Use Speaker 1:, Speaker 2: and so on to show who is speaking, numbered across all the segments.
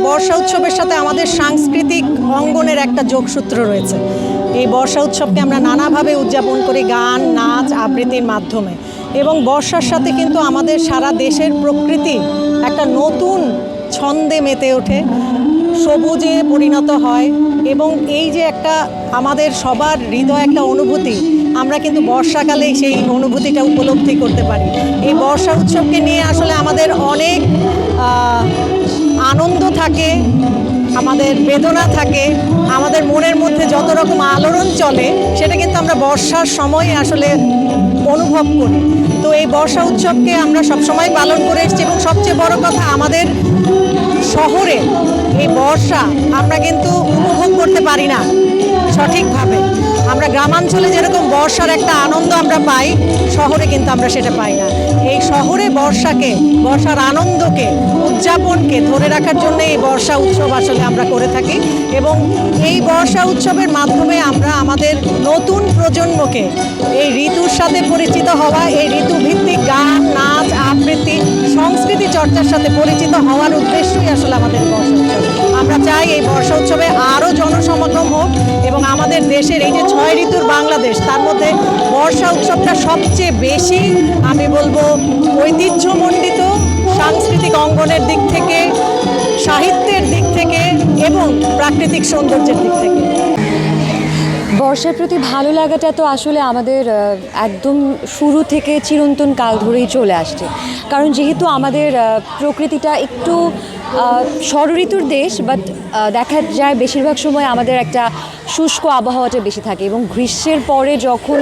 Speaker 1: বর্ষা উৎসবের সাথে আমাদের সাংস্কৃতিক অঙ্গনের একটা যোগসূত্র রয়েছে। এই বর্ষা উৎসবকে আমরা নানাভাবে উদযাপন করি গান, নাচ, আবৃত্তির মাধ্যমে। এবং বর্ষার সাথে কিন্তু আমাদের সারা দেশের প্রকৃতি একটা নতুন ছন্দে মেতে ওঠে, সবুজে পরিণত হয়। এবং এই যে একটা আমাদের সবার হৃদয় একটা অনুভূতি, আমরা কিন্তু বর্ষাকালেই সেই অনুভূতিটা উপলব্ধি করতে পারি। এই বর্ষা উৎসবকে নিয়ে আসলে আমাদের অনেক আনন্দ থাকে, আমাদের বেদনা থাকে, আমাদের মনের মধ্যে যত রকম আলোড়ন চলে সেটা কিন্তু আমরা বর্ষার সময় আসলে অনুভব করি। তো এই বর্ষা উৎসবকে আমরা সবসময় পালন করে এসেছি এবং সবচেয়ে বড় কথা, আমাদের শহরে এই বর্ষা আমরা কিন্তু উপভোগ করতে পারি না সঠিকভাবে। আমরা গ্রামাঞ্চলে যেরকম বর্ষার একটা আনন্দ আমরা পাই, শহরে কিন্তু আমরা সেটা পাই না। এই শহরে বর্ষাকে, বর্ষার আনন্দকে, উদযাপনকে ধরে রাখার জন্য এই বর্ষা উৎসব আসলে আমরা করে থাকি। এবং এই বর্ষা উৎসবের মাধ্যমে আমরা আমাদের নতুন প্রজন্মকে এই ঋতুর সাথে পরিচিত হওয়া, এই ঋতুভিত্তিক গান, নাচ, আবৃত্তি, সংস্কৃতি চর্চার সাথে পরিচিত হওয়ার উদ্দেশ্যই আসলে আমাদের বর্ষা উৎসব। আমরা চাই এই বর্ষা উৎসবে আরও জনসমাগম হোক এবং আমাদের দেশের এই যে 6 ঋতুর বাংলাদেশ, তার মধ্যে বর্ষা উৎসবটা সবচেয়ে বেশি আমি বলবো ঐতিহ্যমণ্ডিত, সাংস্কৃতিক অঙ্গনের দিক থেকে, সাহিত্যের দিক থেকে এবং প্রাকৃতিক সৌন্দর্যের দিক থেকে।
Speaker 2: বর্ষার প্রতি ভালো লাগাটা তো আসলে আমাদের একদম শুরু থেকে চিরন্তন কাল ধরেই চলে আসছে। কারণ যেহেতু আমাদের প্রকৃতিটা একটু ষড়ঋতুর দেশ, বাট দেখা যায় বেশিরভাগ সময় আমাদের একটা শুষ্ক আবহাওয়াটা বেশি থাকে এবং গ্রীষ্মের পরে যখন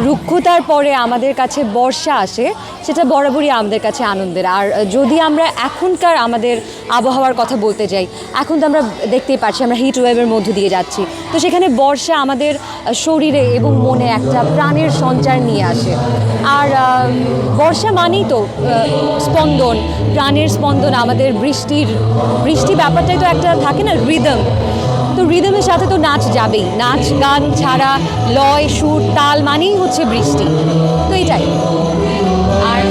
Speaker 2: রুক্ষতার পরে আমাদের কাছে বর্ষা আসে, সেটা বরাবরই আমাদের কাছে আনন্দের। আর যদি আমরা এখনকার আমাদের আবহাওয়ার কথা বলতে যাই, এখন তো আমরা দেখতেই পাচ্ছি আমরা হিট ওয়েভের মধ্য দিয়ে যাচ্ছি। তো সেখানে বর্ষা আমাদের শরীরে এবং মনে একটা প্রাণের সঞ্চার নিয়ে আসে। আর বর্ষা মানেই তো স্পন্দন, প্রাণের স্পন্দন। আমাদের বৃষ্টি ব্যাপারটাই তো একটা থাকে না, রিদম। তো রিদমের সাথে তো নাচ যাবেই, নাচ গান ছাড়া লয়, সুর, তাল মানেই হচ্ছে বৃষ্টি। তো এটাই। আর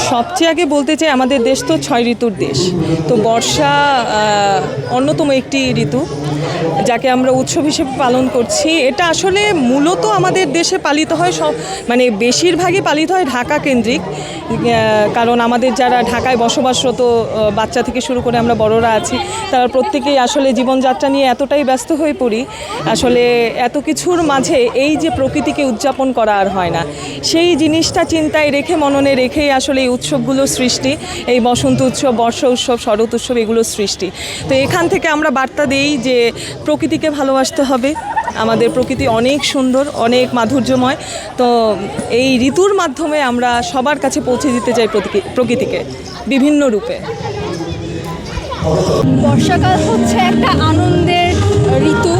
Speaker 3: সবচেয়ে আগে বলতে চাই, আমাদের দেশ তো 6 ঋতুর দেশ। তো বর্ষা অন্যতম একটি ঋতু, যাকে আমরা উৎসব হিসেবে পালন করছি। এটা আসলে মূলত আমাদের দেশে পালিত হয় মানে বেশিরভাগই পালিত হয় ঢাকা কেন্দ্রিক। কারণ আমাদের যারা ঢাকায় বসবাসরত বাচ্চা থেকে শুরু করে আমরা বড়রা আছি, তারা প্রত্যেকেই আসলে জীবনযাত্রা নিয়ে এতটাই ব্যস্ত হয়ে পড়ি, আসলে এত কিছুর মাঝে এই যে প্রকৃতিকে উদযাপন করা আর হয় না। সেই জিনিসটা চিন্তায় রেখে, মননে রেখেই আসলে এই উৎসবগুলোর সৃষ্টি। এই বসন্ত উৎসব, বর্ষা উৎসব, শরৎ উৎসব, এগুলোর সৃষ্টি। তো এখান থেকে আমরা বার্তা দেই যে প্রকৃতিকে ভালোবাসতে হবে। আমাদের প্রকৃতি অনেক সুন্দর, অনেক মাধুর্যময়। তো এই ঋতুর মাধ্যমে আমরা সবার কাছে পৌঁছে দিতে চাই প্রকৃতিকে বিভিন্ন রূপে।
Speaker 4: বর্ষাকাল হচ্ছে একটা আনন্দের ঋতু।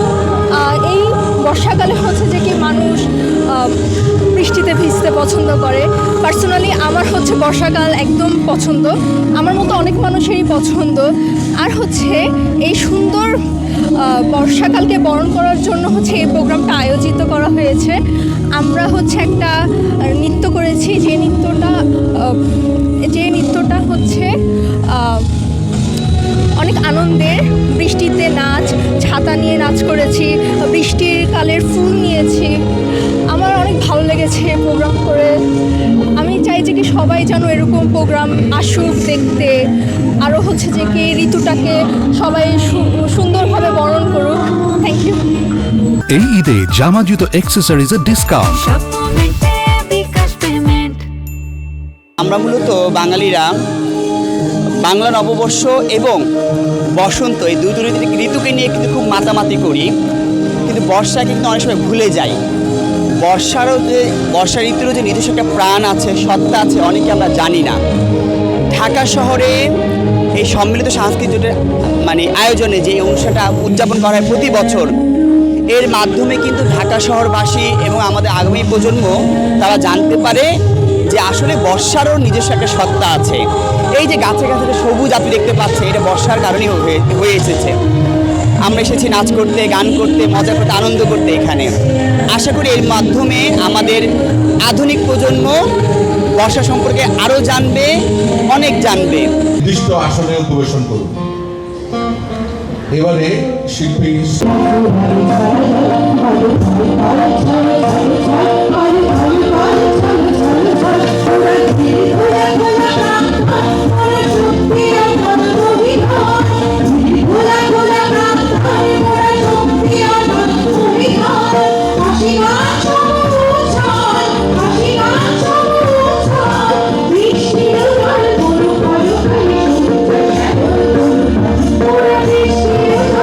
Speaker 4: এই বর্ষাকালে হচ্ছে যে কি মানুষ বৃষ্টিতে ভিজতে পছন্দ করে। পার্সোনালি আমার হচ্ছে বর্ষাকাল একদম পছন্দ, আমার মতো অনেক মানুষেরই পছন্দ। আর হচ্ছে এই সুন্দর বর্ষাকালকে বরণ করার জন্য হচ্ছে এই প্রোগ্রামটা আয়োজিত করা হয়েছে। আমরা হচ্ছে একটা নৃত্য করেছি, যে নৃত্যটা হচ্ছে অনেক আনন্দের। বৃষ্টিতে নাচ, ছাতা নিয়ে নাচ করেছি, বৃষ্টির কালের ফুল নিয়েছি। আমার অনেক ভালো লেগেছে প্রোগ্রাম করে। আমি চাই যে কি সবাই যেন এরকম প্রোগ্রাম আসুক দেখতে, আরও হচ্ছে যে কি ঋতুটাকে সবাই সুন্দরভাবে বরণ করুক। Thank you.
Speaker 5: এই ঈদে জামা জুতো অ্যাক্সেসরিজের ডিসকাউন্ট।
Speaker 6: আমরা মূলত বাঙালিরা বাংলা নববর্ষ এবং বসন্ত, এই দুই ঋতুকে নিয়ে কিন্তু খুব মাতামাতি করি, কিন্তু বর্ষা কিন্তু অনেক সময় ভুলে যাই। বর্ষা ঋতুরও যে নিজস্ব একটা প্রাণ আছে, সত্তা আছে, অনেকে আমরা জানি না। ঢাকা শহরে এই সম্মিলিত সাংস্কৃতিক মানে আয়োজনে যে অনুষ্ঠানটা উদযাপন করা হয় প্রতি বছর, এর মাধ্যমে কিন্তু ঢাকা শহরবাসী এবং আমাদের আগামী প্রজন্ম তারা জানতে পারে যে আসলে বর্ষারও নিজস্ব একটা সত্তা আছে। এই যে গাছে গাছে সবুজ আপনি দেখতে পাচ্ছেন, এটা বর্ষার কারণেই হয়ে এসেছে। আমরা এসেছি নাচ করতে, গান করতে, মজা করতে, আনন্দ করতে এখানে। আশা করি এর মাধ্যমে আমাদের আধুনিক প্রজন্ম বর্ষা সম্পর্কে আরও জানবে, অনেক জানবে।
Speaker 7: নির্দিষ্ট আসনে পরিবেশন করুন। এবারে শিল্পী
Speaker 8: বলে বলে